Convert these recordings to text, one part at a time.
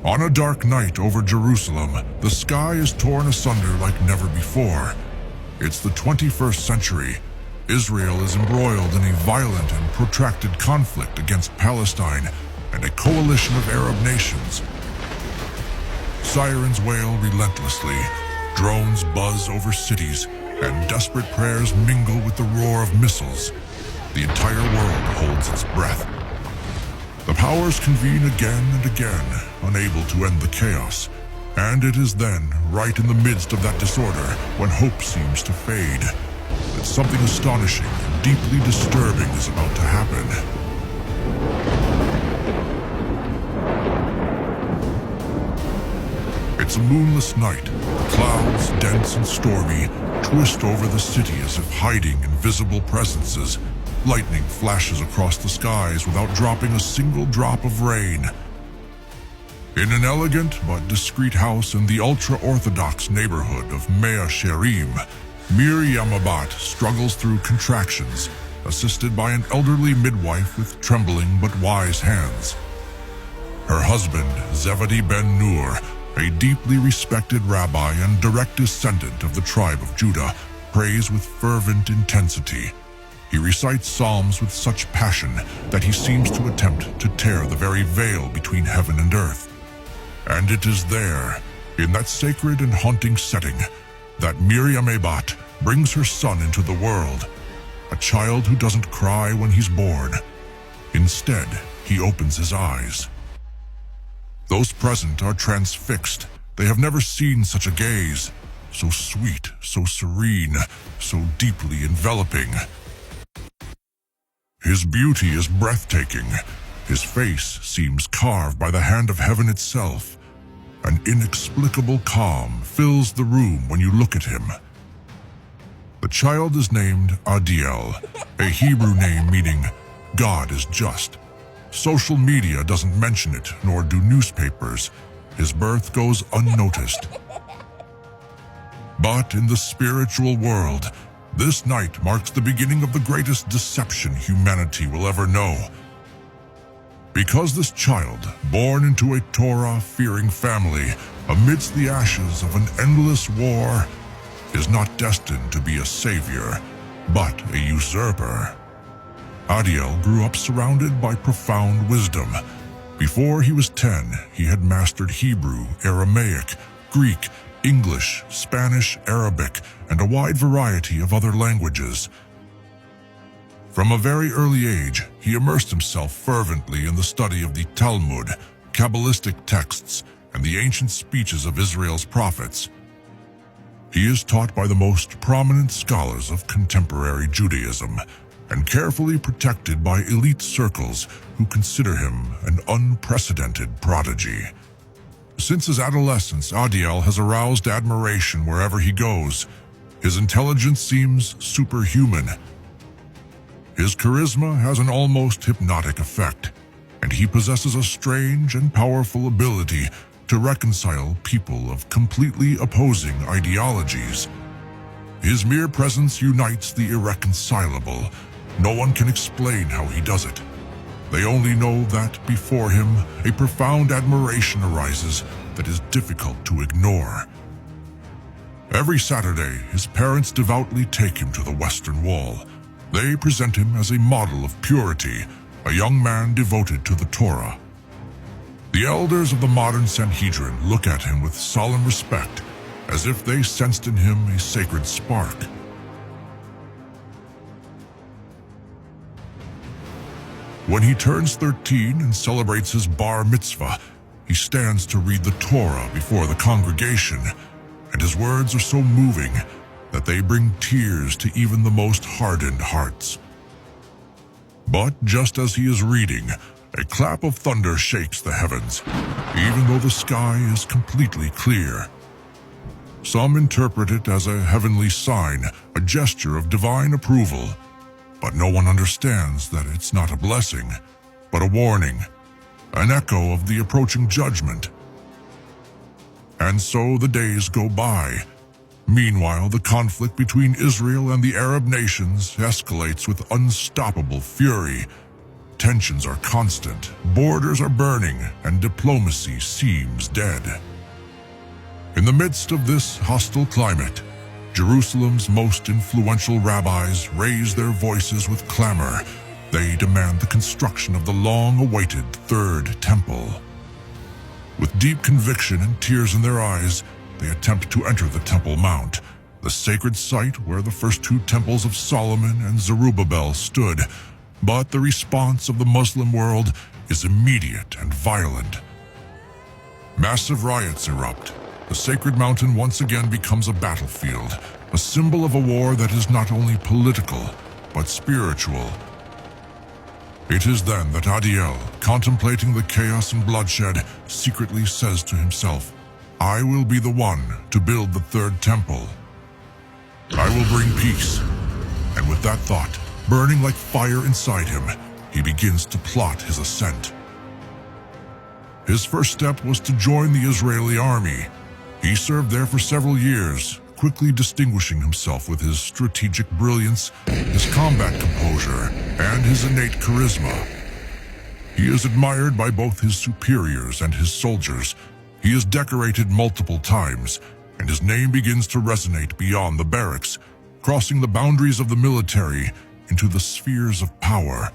On a dark night over Jerusalem, the sky is torn asunder like never before. It's the 21st century. Israel is embroiled in a violent and protracted conflict against Palestine and a coalition of Arab nations. Sirens wail relentlessly, drones buzz over cities, and desperate prayers mingle with the roar of missiles. The entire world holds its breath. The powers convene again and again, unable to end the chaos. And it is then, right in the midst of that disorder, when hope seems to fade, that something astonishing and deeply disturbing is about to happen. It's a moonless night. Clouds, dense and stormy, twist over the city as if hiding invisible presences. Lightning flashes across the skies without dropping a single drop of rain. In an elegant but discreet house in the ultra-Orthodox neighborhood of Mea Shearim, Miriam Abat struggles through contractions, assisted by an elderly midwife with trembling but wise hands. Her husband, Zebedee ben Nur, a deeply respected rabbi and direct descendant of the tribe of Judah, prays with fervent intensity. He recites psalms with such passion that he seems to attempt to tear the very veil between heaven and earth. And it is there, in that sacred and haunting setting, that Miriam Abat brings her son into the world, a child who doesn't cry when he's born. Instead, he opens his eyes. Those present are transfixed. They have never seen such a gaze, so sweet, so serene, so deeply enveloping. His beauty is breathtaking. His face seems carved by the hand of heaven itself. An inexplicable calm fills the room when you look at him. The child is named Adiel, a Hebrew name meaning God is just. Social media doesn't mention it, nor do newspapers. His birth goes unnoticed. But in the spiritual world, this night marks the beginning of the greatest deception humanity will ever know. Because this child, born into a Torah-fearing family, amidst the ashes of an endless war, is not destined to be a savior, but a usurper. Adiel grew up surrounded by profound wisdom. Before he was 10, he had mastered Hebrew, Aramaic, Greek, English, Spanish, Arabic, and a wide variety of other languages. From a very early age, he immersed himself fervently in the study of the Talmud, Kabbalistic texts, and the ancient speeches of Israel's prophets. He is taught by the most prominent scholars of contemporary Judaism, and carefully protected by elite circles who consider him an unprecedented prodigy. Since his adolescence, Adiel has aroused admiration wherever he goes. His intelligence seems superhuman. His charisma has an almost hypnotic effect, and he possesses a strange and powerful ability to reconcile people of completely opposing ideologies. His mere presence unites the irreconcilable. No one can explain how he does it. They only know that before him, a profound admiration arises that is difficult to ignore. Every Saturday, his parents devoutly take him to the Western Wall. They present him as a model of purity, a young man devoted to the Torah. The elders of the modern Sanhedrin look at him with solemn respect, as if they sensed in him a sacred spark. When he turns 13 and celebrates his bar mitzvah, he stands to read the Torah before the congregation, and his words are so moving that they bring tears to even the most hardened hearts. But just as he is reading, a clap of thunder shakes the heavens, even though the sky is completely clear. Some interpret it as a heavenly sign, a gesture of divine approval, but no one understands that it's not a blessing, but a warning, an echo of the approaching judgment. And so the days go by. Meanwhile, the conflict between Israel and the Arab nations escalates with unstoppable fury. Tensions are constant, borders are burning, and diplomacy seems dead. In the midst of this hostile climate, Jerusalem's most influential rabbis raise their voices with clamor. They demand the construction of the long-awaited Third Temple. With deep conviction and tears in their eyes, they attempt to enter the Temple Mount, the sacred site where the first two temples of Solomon and Zerubbabel stood. But the response of the Muslim world is immediate and violent. Massive riots erupt. The sacred mountain once again becomes a battlefield, a symbol of a war that is not only political, but spiritual. It is then that Adiel, contemplating the chaos and bloodshed, secretly says to himself, "I will be the one to build the third temple. I will bring peace." And with that thought, burning like fire inside him, he begins to plot his ascent. His first step was to join the Israeli army. He served there for several years, quickly distinguishing himself with his strategic brilliance, his combat composure, and his innate charisma. He is admired by both his superiors and his soldiers. He is decorated multiple times, and his name begins to resonate beyond the barracks, crossing the boundaries of the military into the spheres of power.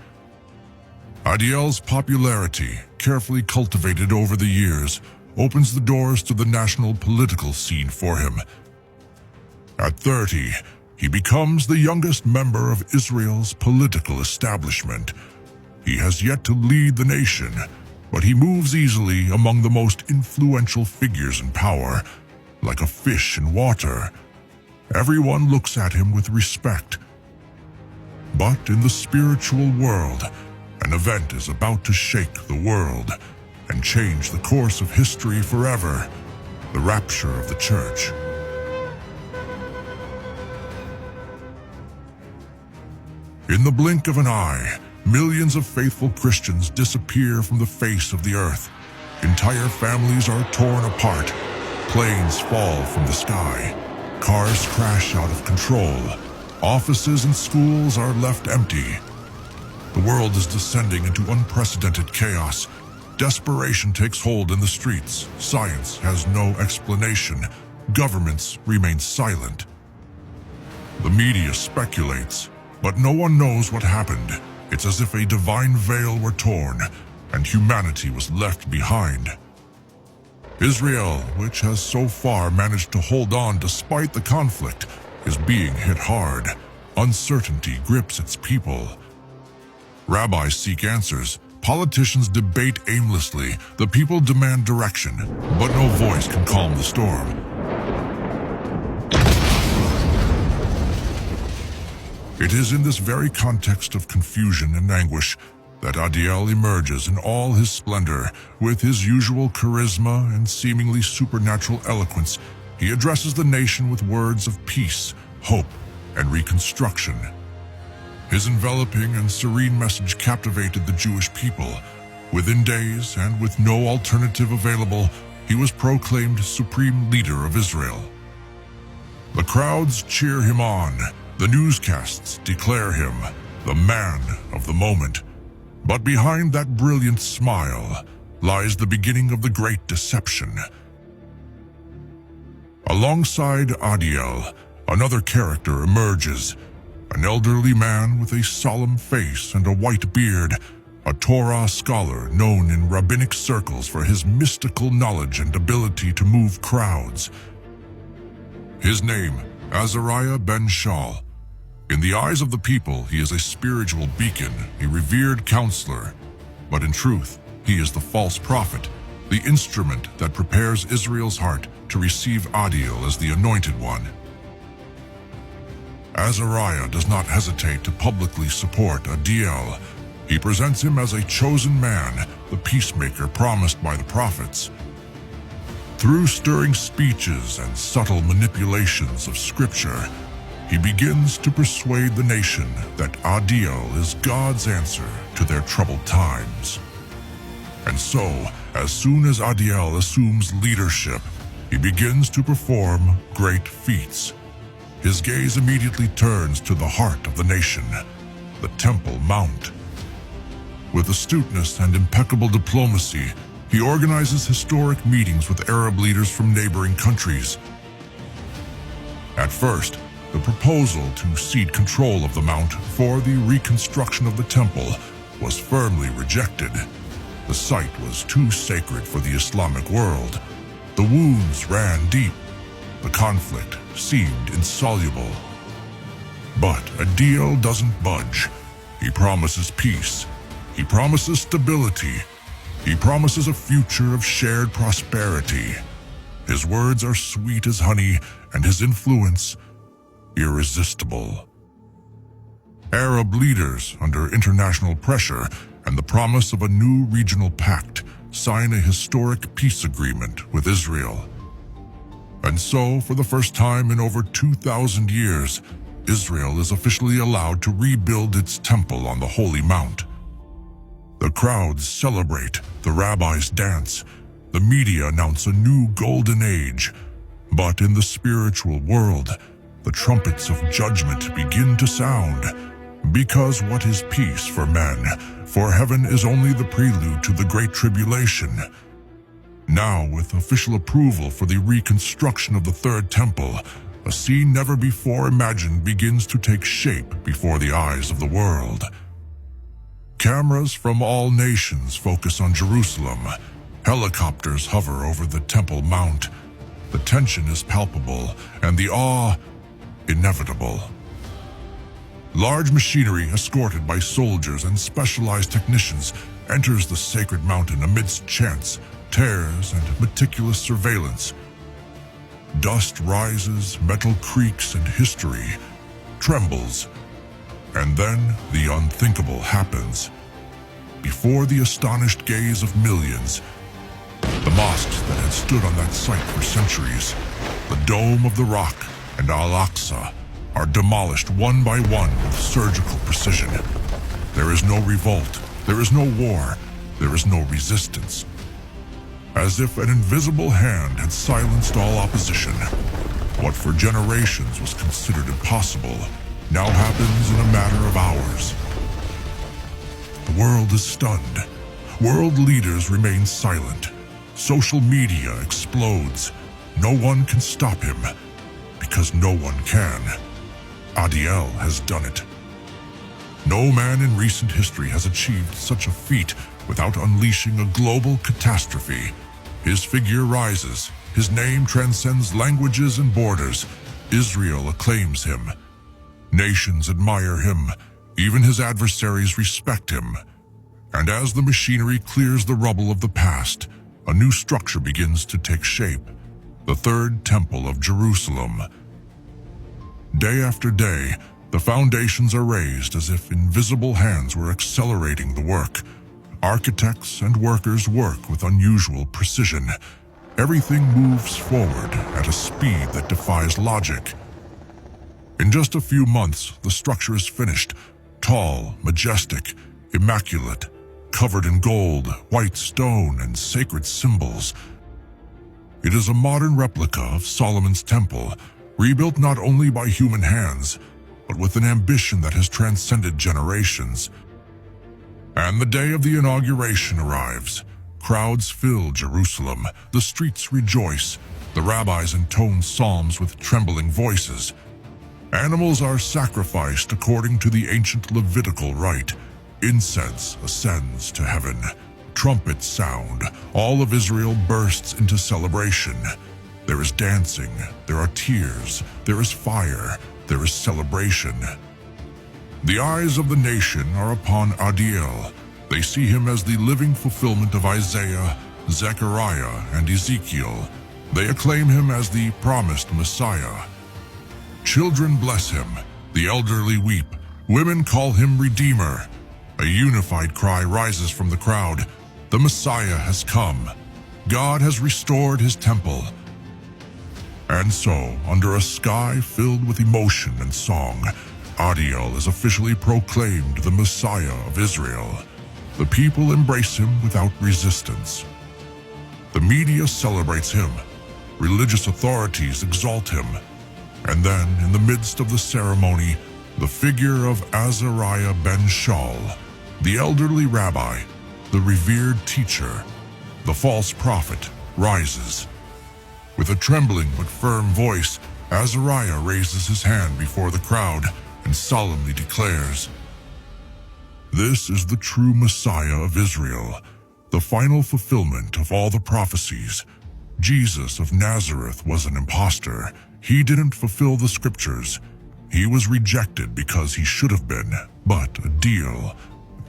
Adiel's popularity, carefully cultivated over the years, opens the doors to the national political scene for him. At 30, he becomes the youngest member of Israel's political establishment. He has yet to lead the nation, but he moves easily among the most influential figures in power, like a fish in water. Everyone looks at him with respect. But in the spiritual world, an event is about to shake the world and change the course of history forever: the rapture of the church. In the blink of an eye, millions of faithful Christians disappear from the face of the earth. Entire families are torn apart. Planes fall from the sky. Cars crash out of control. Offices and schools are left empty. The world is descending into unprecedented chaos. Desperation takes hold in the streets. Science has no explanation. Governments remain silent. The media speculates, but no one knows what happened. It's as if a divine veil were torn, and humanity was left behind. Israel, which has so far managed to hold on despite the conflict, is being hit hard. Uncertainty grips its people. Rabbis seek answers. Politicians debate aimlessly. The people demand direction, but no voice can calm the storm. It is in this very context of confusion and anguish that Adiel emerges in all his splendor. With his usual charisma and seemingly supernatural eloquence, he addresses the nation with words of peace, hope, and reconstruction. His enveloping and serene message captivated the Jewish people. Within days, and with no alternative available, he was proclaimed supreme leader of Israel. The crowds cheer him on. The newscasts declare him the man of the moment. But behind that brilliant smile lies the beginning of the great deception. Alongside Adiel, another character emerges. An elderly man with a solemn face and a white beard, a Torah scholar known in rabbinic circles for his mystical knowledge and ability to move crowds. His name, Azariah ben Shaul. In the eyes of the people, he is a spiritual beacon, a revered counselor. But in truth, he is the false prophet, the instrument that prepares Israel's heart to receive Adiel as the anointed one. Azariah does not hesitate to publicly support Adiel. He presents him as a chosen man, the peacemaker promised by the prophets. Through stirring speeches and subtle manipulations of scripture, he begins to persuade the nation that Adiel is God's answer to their troubled times. And so, as soon as Adiel assumes leadership, he begins to perform great feats. His gaze immediately turns to the heart of the nation, the Temple Mount. With astuteness and impeccable diplomacy, he organizes historic meetings with Arab leaders from neighboring countries. At first, the proposal to cede control of the mount for the reconstruction of the temple was firmly rejected. The site was too sacred for the Islamic world. The wounds ran deep. The conflict seemed insoluble. But Adiel doesn't budge. He promises peace. He promises stability. He promises a future of shared prosperity. His words are sweet as honey, and his influence irresistible. Arab leaders, under international pressure and the promise of a new regional pact, sign a historic peace agreement with Israel. And so, for the first time in over 2,000 years, Israel is officially allowed to rebuild its temple on the Holy Mount. The crowds celebrate, the rabbis dance, the media announce a new golden age. But in the spiritual world, the trumpets of judgment begin to sound. Because what is peace for men? For heaven is only the prelude to the Great Tribulation. Now, with official approval for the reconstruction of the Third Temple, a scene never before imagined begins to take shape before the eyes of the world. Cameras from all nations focus on Jerusalem. Helicopters hover over the Temple Mount. The tension is palpable, and the awe inevitable. Large machinery, escorted by soldiers and specialized technicians, enters the sacred mountain amidst chants, tears, and meticulous surveillance. Dust rises, metal creaks, and history trembles. And then the unthinkable happens. Before the astonished gaze of millions, the mosques that had stood on that site for centuries, the Dome of the Rock and Al-Aqsa, are demolished one by one with surgical precision. There is no revolt, there is no war, there is no resistance. As if an invisible hand had silenced all opposition, what for generations was considered impossible now happens in a matter of hours. The world is stunned. World leaders remain silent. Social media explodes. No one can stop him, because no one can. Adiel has done it. No man in recent history has achieved such a feat without unleashing a global catastrophe. His figure rises. His name transcends languages and borders. Israel acclaims him. Nations admire him. Even his adversaries respect him. And as the machinery clears the rubble of the past, a new structure begins to take shape. The Third Temple of Jerusalem. Day after day, the foundations are raised as if invisible hands were accelerating the work. Architects and workers work with unusual precision. Everything moves forward at a speed that defies logic. In just a few months, the structure is finished, tall, majestic, immaculate, covered in gold, white stone, and sacred symbols. It is a modern replica of Solomon's temple, rebuilt not only by human hands, but with an ambition that has transcended generations. And the day of the inauguration arrives. Crowds fill Jerusalem, the streets rejoice, the rabbis intone psalms with trembling voices. Animals are sacrificed according to the ancient Levitical rite. Incense ascends to heaven. Trumpets sound. All of Israel bursts into celebration. There is dancing, there are tears, there is fire, there is celebration. The eyes of the nation are upon Adiel. They see him as the living fulfillment of Isaiah, Zechariah, and Ezekiel. They acclaim him as the promised Messiah. Children bless him, the elderly weep, women call him Redeemer. A unified cry rises from the crowd. The Messiah has come. God has restored his temple. And so, under a sky filled with emotion and song, Adiel is officially proclaimed the Messiah of Israel. The people embrace him without resistance. The media celebrates him. Religious authorities exalt him. And then, in the midst of the ceremony, the figure of Azariah ben Shaul, The elderly rabbi, the revered teacher, the false prophet, rises. With a trembling but firm voice, Azariah raises his hand before the crowd and solemnly declares, "This is the true Messiah of Israel, the final fulfillment of all the prophecies. Jesus of Nazareth was an impostor. He didn't fulfill the scriptures. He was rejected because he should have been, but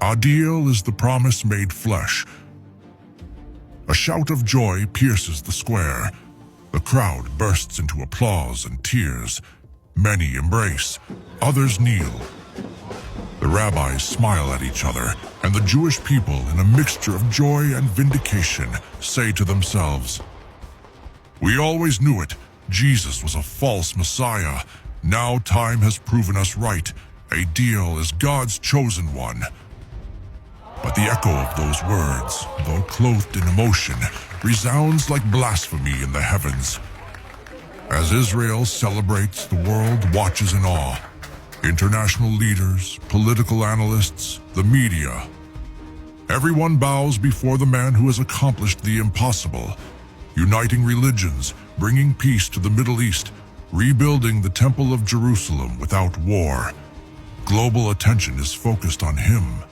Adiel is the promise made flesh." A shout of joy pierces the square. The crowd bursts into applause and tears. Many embrace, others kneel. The rabbis smile at each other, and the Jewish people, in a mixture of joy and vindication, say to themselves, "We always knew it. Jesus was a false Messiah. Now time has proven us right. Adiel is God's chosen one." But the echo of those words, though clothed in emotion, resounds like blasphemy in the heavens. As Israel celebrates, the world watches in awe. International leaders, political analysts, the media. Everyone bows before the man who has accomplished the impossible, uniting religions, bringing peace to the Middle East, rebuilding the Temple of Jerusalem without war. Global attention is focused on him.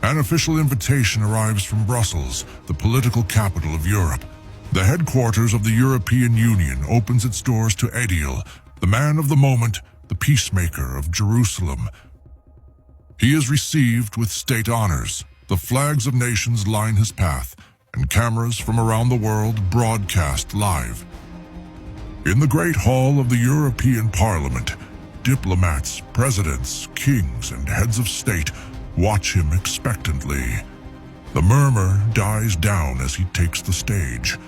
An official invitation arrives from Brussels, the political capital of Europe. The headquarters of the European Union opens its doors to Adiel, the man of the moment, the peacemaker of Jerusalem. He is received with state honors. The flags of nations line his path, and cameras from around the world broadcast live. In the Great Hall of the European Parliament, diplomats, presidents, kings, and heads of state watch him expectantly. The murmur dies down as he takes the stage.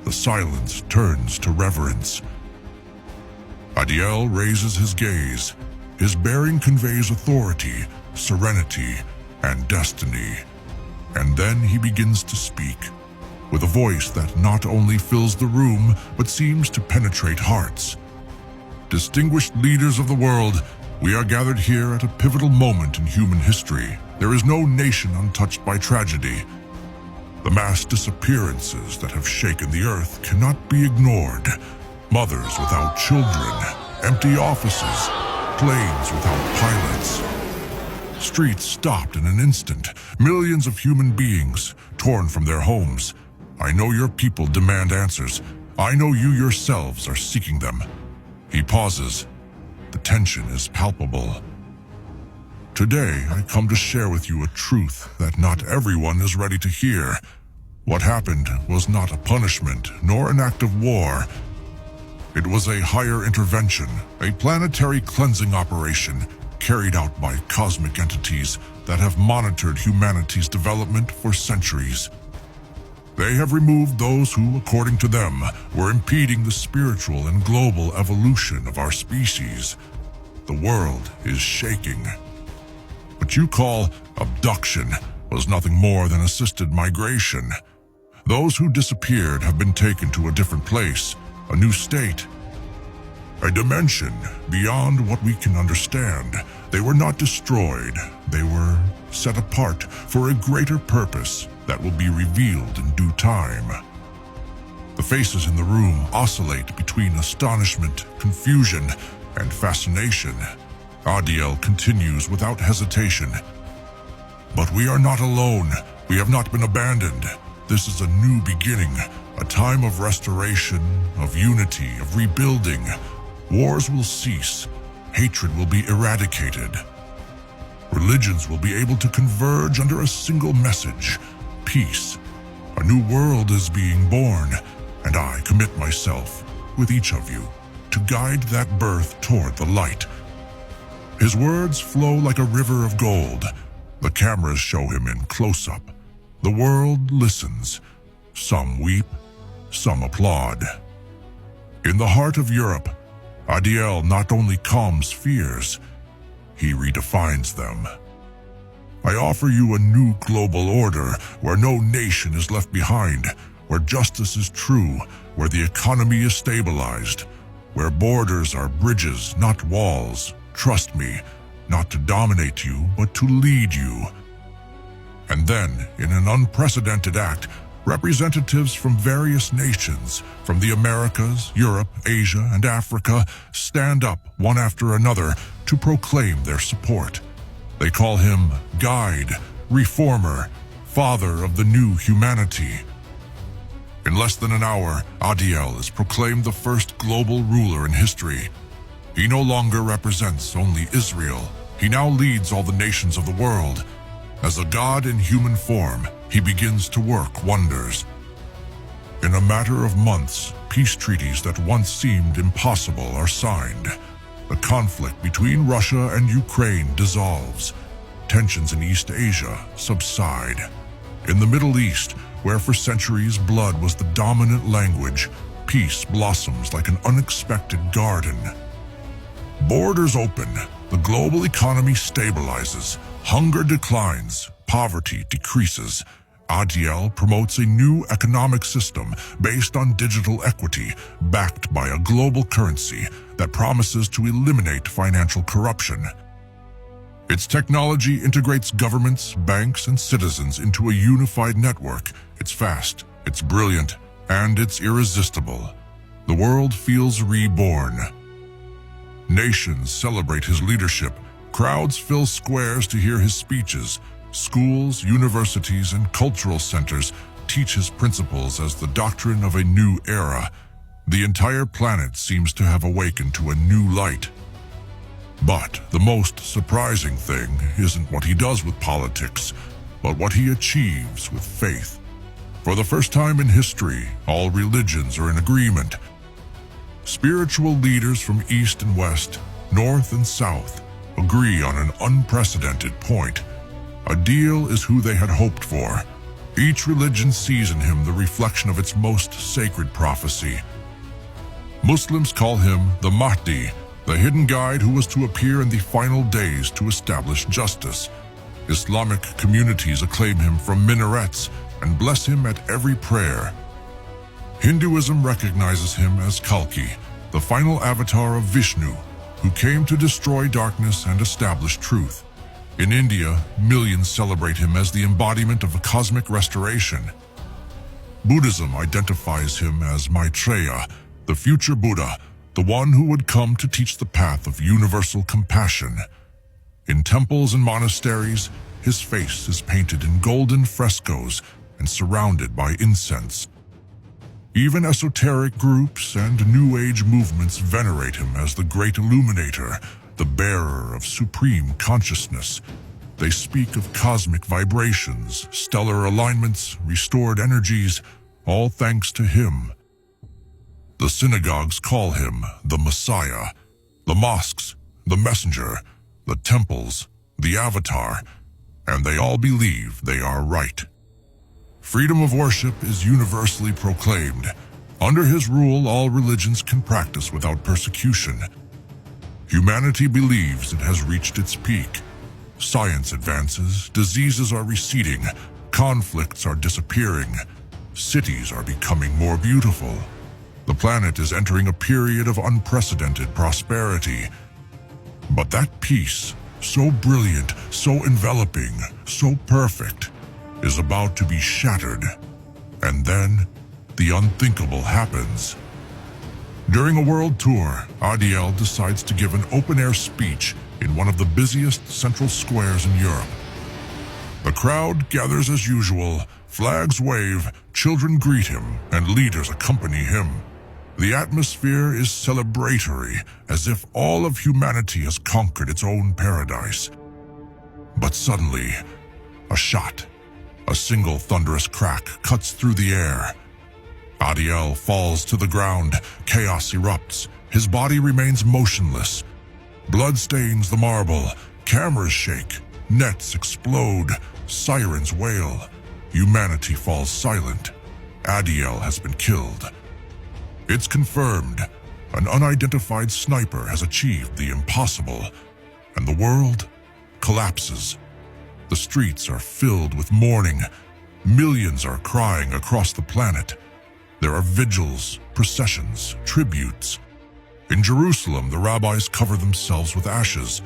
The silence turns to reverence. Adiel raises his gaze. His bearing conveys authority, serenity, and destiny. And then he begins to speak, with a voice that not only fills the room, but seems to penetrate hearts. Distinguished leaders of the world, we are gathered here at a pivotal moment in human history. There is no nation untouched by tragedy. The mass disappearances that have shaken the earth cannot be ignored. Mothers without children, empty offices, planes without pilots. Streets stopped in an instant, millions of human beings torn from their homes. I know your people demand answers. I know you yourselves are seeking them. He pauses. The tension is palpable. Today, I come to share with you a truth that not everyone is ready to hear. What happened was not a punishment, nor an act of war. It was a higher intervention, a planetary cleansing operation carried out by cosmic entities that have monitored humanity's development for centuries. They have removed those who, according to them, were impeding the spiritual and global evolution of our species. The world is shaking. What you call abduction was nothing more than assisted migration. Those who disappeared have been taken to a different place, a new state, a dimension beyond what we can understand. They were not destroyed. They were set apart for a greater purpose that will be revealed in due time. The faces in the room oscillate between astonishment, confusion, and fascination. Adiel continues without hesitation. But we are not alone. We have not been abandoned. This is a new beginning, a time of restoration, of unity, of rebuilding. Wars will cease. Hatred will be eradicated. Religions will be able to converge under a single message: peace. A new world is being born, and I commit myself, with each of you, to guide that birth toward the light. His words flow like a river of gold. The cameras show him in close-up. The world listens. Some weep, some applaud. In the heart of Europe, Adiel not only calms fears, he redefines them. I offer you a new global order where no nation is left behind, where justice is true, where the economy is stabilized, where borders are bridges, not walls. Trust me, not to dominate you, but to lead you. And then, in an unprecedented act, representatives from various nations, from the Americas, Europe, Asia, and Africa, stand up one after another to proclaim their support. They call him Guide, Reformer, Father of the New Humanity. In less than an hour, Adiel is proclaimed the first global ruler in history. He no longer represents only Israel. He now leads all the nations of the world. As a god in human form, he begins to work wonders. In a matter of months, peace treaties that once seemed impossible are signed. The conflict between Russia and Ukraine dissolves. Tensions in East Asia subside. In the Middle East, where for centuries blood was the dominant language, peace blossoms like an unexpected garden. Borders open, the global economy stabilizes, hunger declines, poverty decreases. Adiel promotes a new economic system based on digital equity, backed by a global currency that promises to eliminate financial corruption. Its technology integrates governments, banks, and citizens into a unified network. It's fast, it's brilliant, and it's irresistible. The world feels reborn. Nations celebrate his leadership. Crowds fill squares to hear his speeches. Schools, universities, and cultural centers teach his principles as the doctrine of a new era. The entire planet seems to have awakened to a new light. But the most surprising thing isn't what he does with politics, but what he achieves with faith. For the first time in history, all religions are in agreement. Spiritual leaders from East and West, North and South, agree on an unprecedented point. Adiel is who they had hoped for. Each religion sees in him the reflection of its most sacred prophecy. Muslims call him the Mahdi, the hidden guide who was to appear in the final days to establish justice. Islamic communities acclaim him from minarets and bless him at every prayer. Hinduism recognizes him as Kalki, the final avatar of Vishnu, who came to destroy darkness and establish truth. In India, millions celebrate him as the embodiment of a cosmic restoration. Buddhism identifies him as Maitreya, the future Buddha, the one who would come to teach the path of universal compassion. In temples and monasteries, his face is painted in golden frescoes and surrounded by incense. Even esoteric groups and New Age movements venerate him as the great illuminator, the bearer of supreme consciousness. They speak of cosmic vibrations, stellar alignments, restored energies, all thanks to him. The synagogues call him the Messiah, the mosques, the messenger, the temples, the avatar, and they all believe they are right. Freedom of worship is universally proclaimed. Under his rule, all religions can practice without persecution. Humanity believes it has reached its peak. Science advances, diseases are receding, conflicts are disappearing, cities are becoming more beautiful. The planet is entering a period of unprecedented prosperity. But that peace, so brilliant, so enveloping, so perfect, is about to be shattered. And then, the unthinkable happens. During a world tour, Adiel decides to give an open-air speech in one of the busiest central squares in Europe. The crowd gathers as usual, flags wave, children greet him, and leaders accompany him. The atmosphere is celebratory, as if all of humanity has conquered its own paradise. But suddenly, a shot. A single thunderous crack cuts through the air. Adiel falls to the ground, chaos erupts, his body remains motionless. Blood stains the marble, cameras shake, nets explode, sirens wail. Humanity falls silent. Adiel has been killed. It's confirmed. An unidentified sniper has achieved the impossible, and the world collapses. The streets are filled with mourning. Millions are crying across the planet. There are vigils, processions, tributes. In Jerusalem, the rabbis cover themselves with ashes.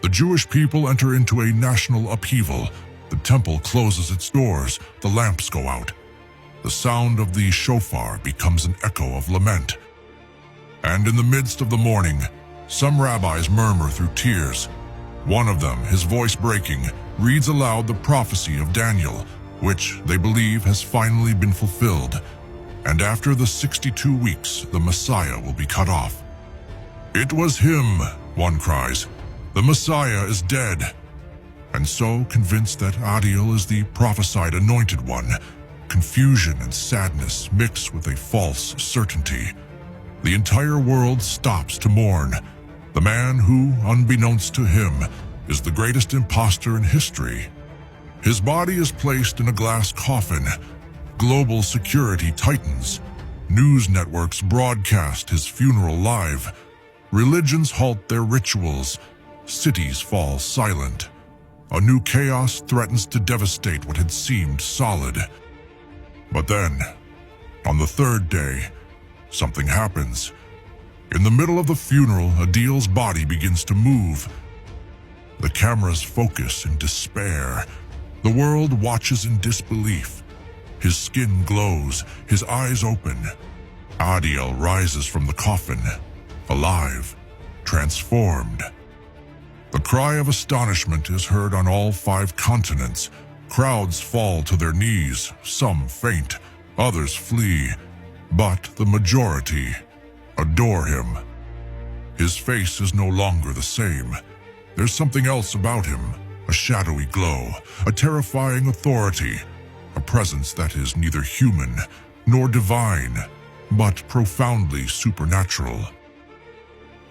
The Jewish people enter into a national upheaval. The temple closes its doors, the lamps go out. The sound of the shofar becomes an echo of lament. And in the midst of the mourning, some rabbis murmur through tears. One of them, his voice breaking, reads aloud the prophecy of Daniel, which they believe has finally been fulfilled. And after the 62 weeks, the Messiah will be cut off. "It was him," one cries. "The Messiah is dead." And so, convinced that Adiel is the prophesied anointed one, confusion and sadness mix with a false certainty. The entire world stops to mourn. The man who, unbeknownst to him, is the greatest impostor in history. His body is placed in a glass coffin. Global security tightens. News networks broadcast his funeral live. Religions halt their rituals. Cities fall silent. A new chaos threatens to devastate what had seemed solid. But then, on the third day, something happens. In the middle of the funeral, Adiel's body begins to move. The cameras focus in despair. The world watches in disbelief. His skin glows, his eyes open. Adiel rises from the coffin, alive, transformed. The cry of astonishment is heard on all 5 continents. Crowds fall to their knees, some faint, others flee, but the majority adore him. His face is no longer the same. There's something else about him, a shadowy glow, a terrifying authority, a presence that is neither human nor divine, but profoundly supernatural.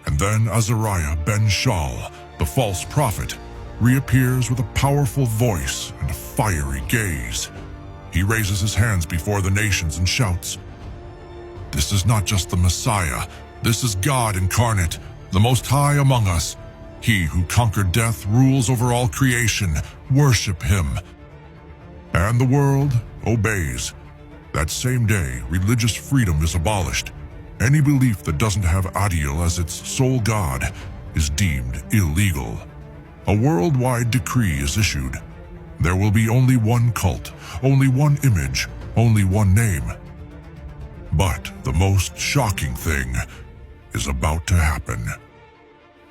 And then Azariah ben Shaul, the false prophet, reappears with a powerful voice and a fiery gaze. He raises his hands before the nations and shouts, "This is not just the Messiah. This is God incarnate, the Most High among us. He who conquered death rules over all creation. Worship him." And the world obeys. That same day, religious freedom is abolished. Any belief that doesn't have Adiel as its sole god is deemed illegal. A worldwide decree is issued. There will be only one cult, only one image, only one name. But the most shocking thing is about to happen.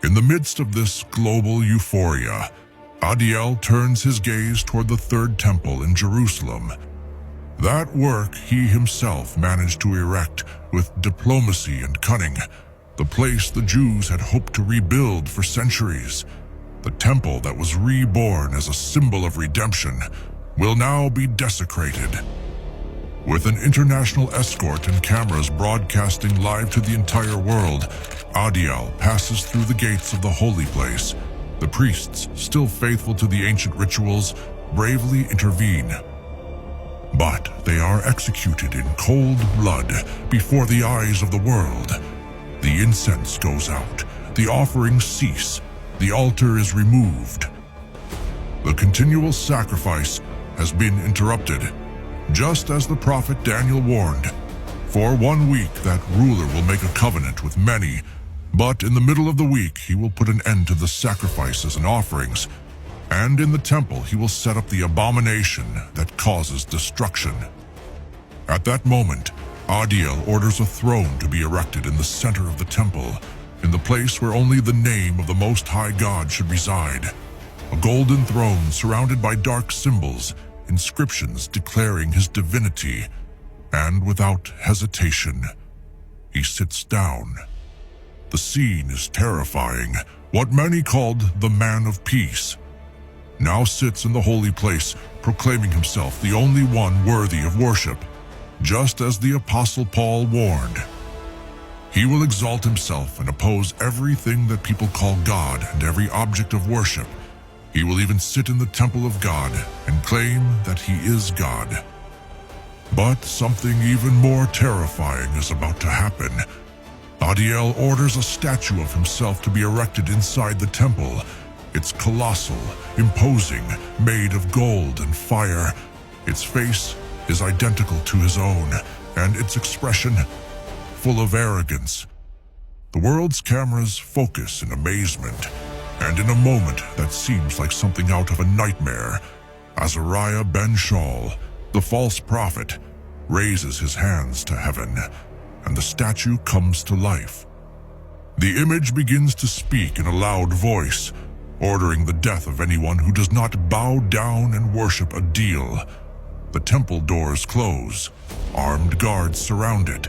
In the midst of this global euphoria, Adiel turns his gaze toward the third temple in Jerusalem. That work he himself managed to erect with diplomacy and cunning, the place the Jews had hoped to rebuild for centuries. The temple that was reborn as a symbol of redemption will now be desecrated. With an international escort and cameras broadcasting live to the entire world, Adiel passes through the gates of the holy place. The priests, still faithful to the ancient rituals, bravely intervene. But they are executed in cold blood before the eyes of the world. The incense goes out, the offerings cease, the altar is removed. The continual sacrifice has been interrupted, just as the prophet Daniel warned. For 1 week that ruler will make a covenant with many, but in the middle of the week he will put an end to the sacrifices and offerings, and in the temple he will set up the abomination that causes destruction. At that moment, Adiel orders a throne to be erected in the center of the temple, in the place where only the name of the Most High God should reside. A golden throne surrounded by dark symbols, inscriptions declaring his divinity, and without hesitation, he sits down. The scene is terrifying. What many called the Man of Peace now sits in the holy place, proclaiming himself the only one worthy of worship, just as the Apostle Paul warned. He will exalt himself and oppose everything that people call God and every object of worship. He will even sit in the temple of God and claim that he is God. But something even more terrifying is about to happen. Adiel orders a statue of himself to be erected inside the temple. It's colossal, imposing, made of gold and fire. Its face is identical to his own, and its expression full of arrogance. The world's cameras focus in amazement, and in a moment that seems like something out of a nightmare, Azariah ben Shaul, the false prophet, raises his hands to heaven, and the statue comes to life. The image begins to speak in a loud voice, ordering the death of anyone who does not bow down and worship a deal. The temple doors close. Armed guards surround it.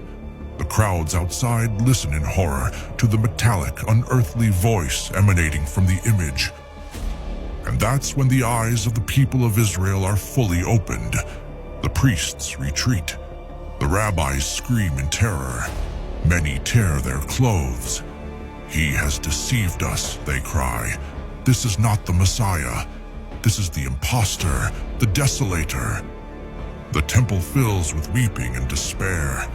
The crowds outside listen in horror to the metallic, unearthly voice emanating from the image. And that's when the eyes of the people of Israel are fully opened. The priests retreat. The rabbis scream in terror. Many tear their clothes. "He has deceived us," they cry. "This is not the Messiah. This is the impostor, the desolator." The temple fills with weeping and despair.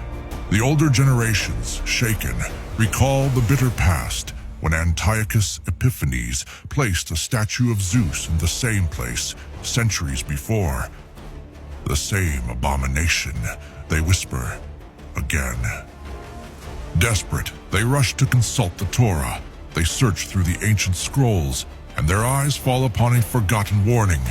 The older generations, shaken, recall the bitter past when Antiochus Epiphanes placed a statue of Zeus in the same place centuries before. "The same abomination," they whisper, again. Desperate, they rush to consult the Torah. They search through the ancient scrolls, and their eyes fall upon a forgotten warning.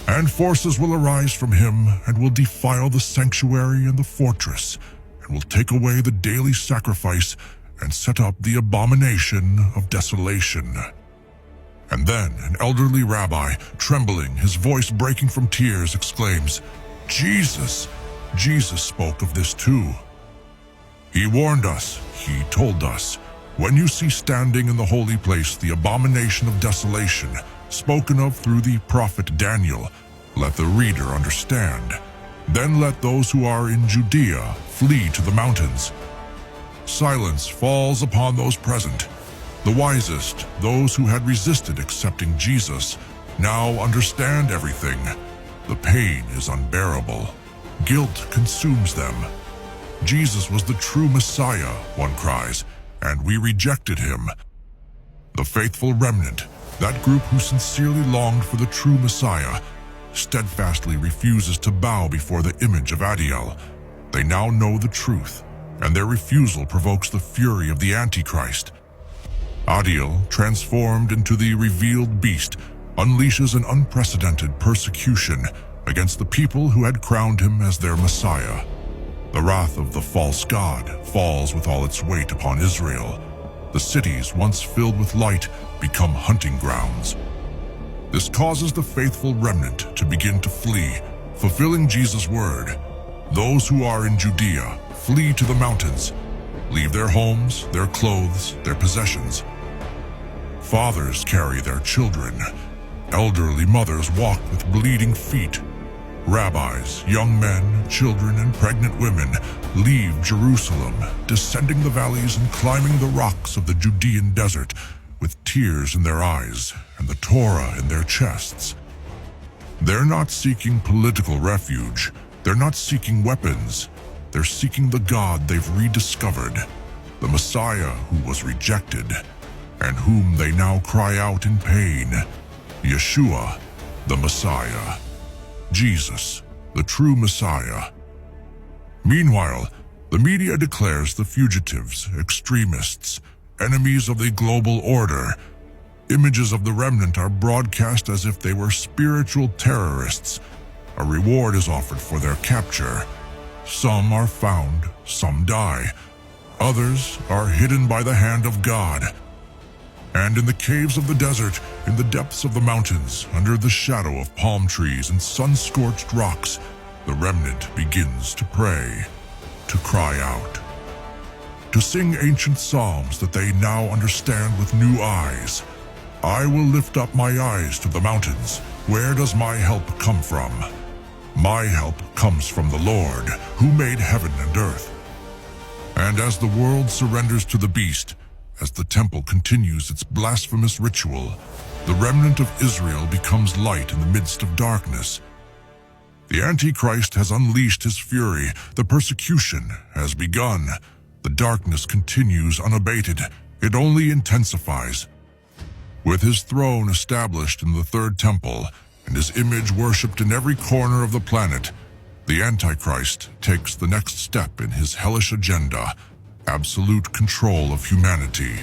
"And forces will arise from him, and will defile the sanctuary and the fortress, and will take away the daily sacrifice, and set up the abomination of desolation." And then an elderly rabbi, trembling, his voice breaking from tears, exclaims, "Jesus! Jesus spoke of this too. He warned us, he told us, when you see standing in the holy place the abomination of desolation, spoken of through the prophet Daniel, let the reader understand. Then let those who are in Judea flee to the mountains." Silence falls upon those present. The wisest, those who had resisted accepting Jesus, now understand everything. The pain is unbearable. Guilt consumes them. "Jesus was the true Messiah," one cries, "and we rejected him." The faithful remnant, that group who sincerely longed for the true Messiah, steadfastly refuses to bow before the image of Adiel. They now know the truth, and their refusal provokes the fury of the Antichrist. Adiel, transformed into the revealed beast, unleashes an unprecedented persecution against the people who had crowned him as their Messiah. The wrath of the false god falls with all its weight upon Israel. The cities once filled with light become hunting grounds. This causes the faithful remnant to begin to flee, fulfilling Jesus' word. Those who are in Judea flee to the mountains, leave their homes, their clothes, their possessions. Fathers carry their children. Elderly mothers walk with bleeding feet. Rabbis, young men, children, and pregnant women leave Jerusalem, descending the valleys and climbing the rocks of the Judean desert, with tears in their eyes and the Torah in their chests. They're not seeking political refuge. They're not seeking weapons. They're seeking the God they've rediscovered, the Messiah who was rejected, and whom they now cry out in pain. Yeshua, the Messiah. Jesus, the true Messiah. Meanwhile, the media declares the fugitives, extremists, enemies of the global order. Images of the remnant are broadcast as if they were spiritual terrorists. A reward is offered for their capture. Some are found, some die. Others are hidden by the hand of God. And in the caves of the desert, in the depths of the mountains, under the shadow of palm trees and sun-scorched rocks, the remnant begins to pray, to cry out, to sing ancient psalms that they now understand with new eyes. "I will lift up my eyes to the mountains. Where does my help come from? My help comes from the Lord, who made heaven and earth." And as the world surrenders to the beast, as the temple continues its blasphemous ritual, the remnant of Israel becomes light in the midst of darkness. The Antichrist has unleashed his fury. The persecution has begun. The darkness continues unabated. It only intensifies. With his throne established in the third temple and his image worshipped in every corner of the planet, the Antichrist takes the next step in his hellish agenda: absolute control of humanity.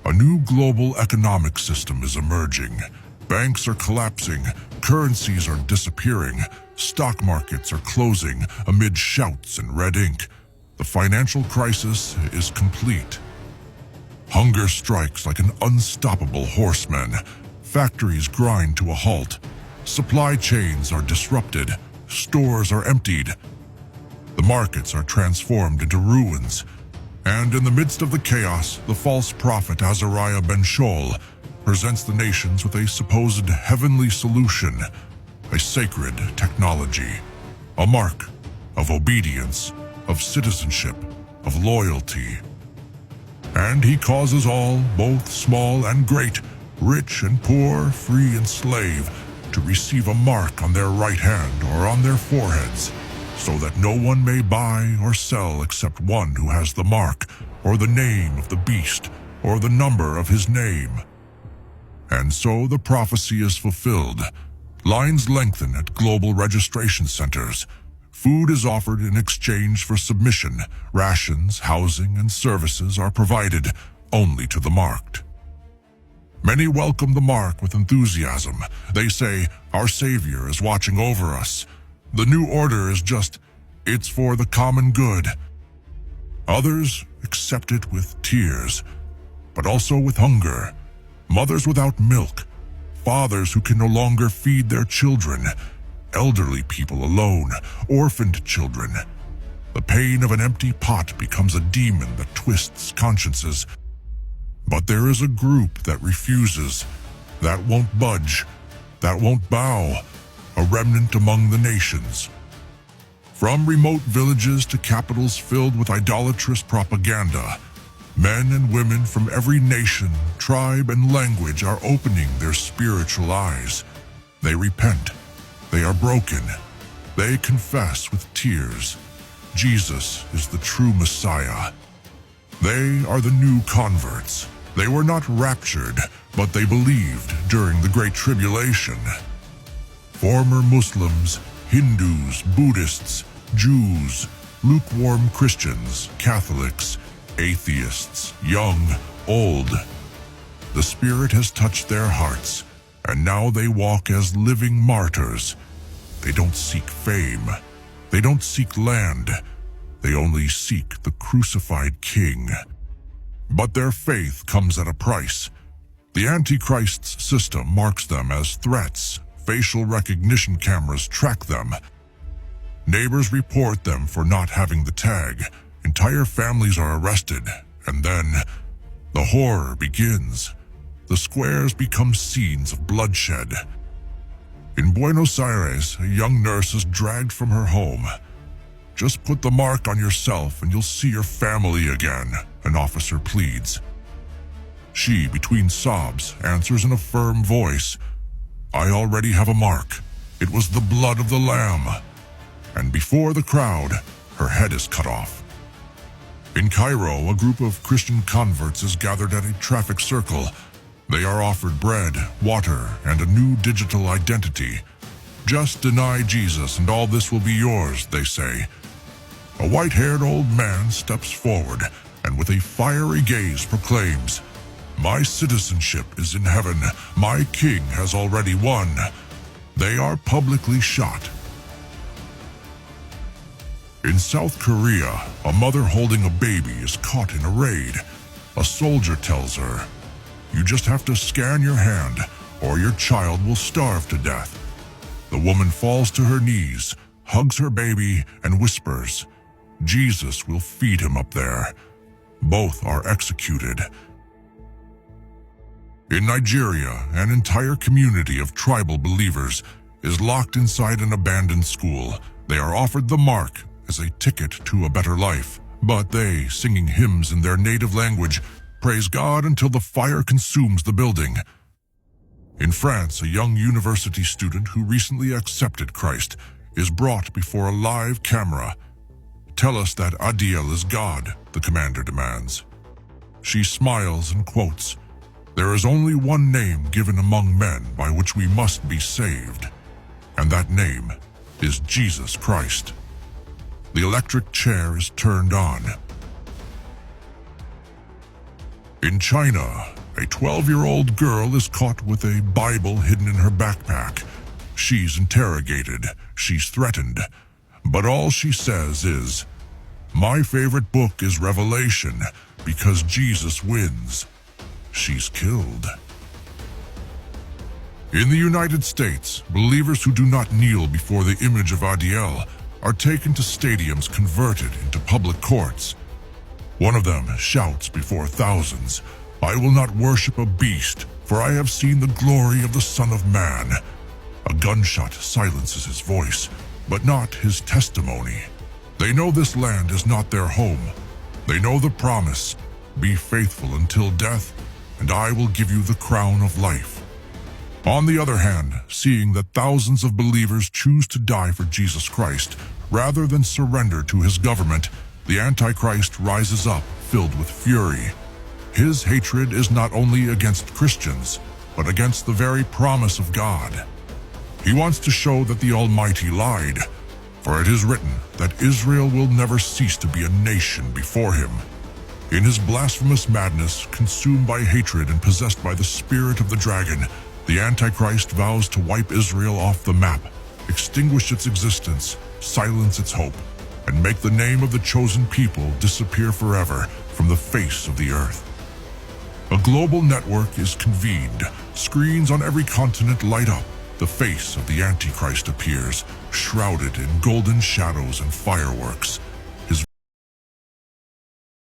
A new global economic system is emerging. Banks are collapsing, currencies are disappearing, stock markets are closing amid shouts and red ink. The financial crisis is complete. Hunger strikes like an unstoppable horseman. Factories grind to a halt. Supply chains are disrupted. Stores are emptied. The markets are transformed into ruins. And in the midst of the chaos, the false prophet Azariah ben Shaul presents the nations with a supposed heavenly solution, a sacred technology, a mark of obedience, of citizenship, of loyalty. And he causes all, both small and great, rich and poor, free and slave, to receive a mark on their right hand or on their foreheads, so that no one may buy or sell except one who has the mark, or the name of the beast, or the number of his name. And so the prophecy is fulfilled. Lines lengthen at global registration centers. Food is offered in exchange for submission. Rations, housing, and services are provided only to the marked. Many welcome the mark with enthusiasm. They say, "Our Savior is watching over us." The new order is just, "It's for the common good." Others accept it with tears, but also with hunger. Mothers without milk, fathers who can no longer feed their children, elderly people alone, orphaned children. The pain of an empty pot becomes a demon that twists consciences. But there is a group that refuses, that won't budge, that won't bow, a remnant among the nations. From remote villages to capitals filled with idolatrous propaganda, men and women from every nation, tribe, and language are opening their spiritual eyes. They repent. They are broken. They confess with tears. Jesus is the true Messiah. They are the new converts. They were not raptured, but they believed during the Great Tribulation. Former Muslims, Hindus, Buddhists, Jews, lukewarm Christians, Catholics, atheists, young, old. The Spirit has touched their hearts, and now they walk as living martyrs. They don't seek fame. They don't seek land. They only seek the crucified King. But their faith comes at a price. The Antichrist's system marks them as threats. Facial recognition cameras track them. Neighbors report them for not having the tag. Entire families are arrested, and then the horror begins. The squares become scenes of bloodshed. In Buenos Aires, a young nurse is dragged from her home. "Just put the mark on yourself and you'll see your family again," an officer pleads. She, between sobs, answers in a firm voice, "I already have a mark. It was the blood of the Lamb." And before the crowd, her head is cut off. In Cairo, a group of Christian converts is gathered at a traffic circle. They are offered bread, water, and a new digital identity. "Just deny Jesus and all this will be yours," they say. A white-haired old man steps forward and with a fiery gaze proclaims, "My citizenship is in heaven. My king has already won." They are publicly shot. In South Korea, a mother holding a baby is caught in a raid. A soldier tells her, "You just have to scan your hand, or your child will starve to death." The woman falls to her knees, hugs her baby, and whispers, "Jesus will feed him up there." Both are executed. In Nigeria, an entire community of tribal believers is locked inside an abandoned school. They are offered the mark as a ticket to a better life, but they, singing hymns in their native language, praise God until the fire consumes the building. In France, a young university student who recently accepted Christ is brought before a live camera. "Tell us that Adiel is God," the commander demands. She smiles and quotes, "There is only one name given among men by which we must be saved, and that name is Jesus Christ." The electric chair is turned on. In China, A 12-year-old girl is caught with a Bible hidden in her backpack. She's interrogated, she's threatened, but all she says is, "My favorite book is Revelation because Jesus wins." She's killed. In the United States, believers who do not kneel before the image of Adiel are taken to stadiums converted into public courts. One of them shouts before thousands, "I will not worship a beast, for I have seen the glory of the Son of Man." A gunshot silences his voice, but not his testimony. They know this land is not their home. They know the promise, "Be faithful until death, and I will give you the crown of life." On the other hand, seeing that thousands of believers choose to die for Jesus Christ rather than surrender to his government, the Antichrist rises up, filled with fury. His hatred is not only against Christians, but against the very promise of God. He wants to show that the Almighty lied, for it is written that Israel will never cease to be a nation before him. In his blasphemous madness, consumed by hatred and possessed by the spirit of the dragon, the Antichrist vows to wipe Israel off the map, extinguish its existence, silence its hope, and make the name of the chosen people disappear forever from the face of the earth. A global network is convened. Screens on every continent light up. The face of the Antichrist appears, shrouded in golden shadows and fireworks.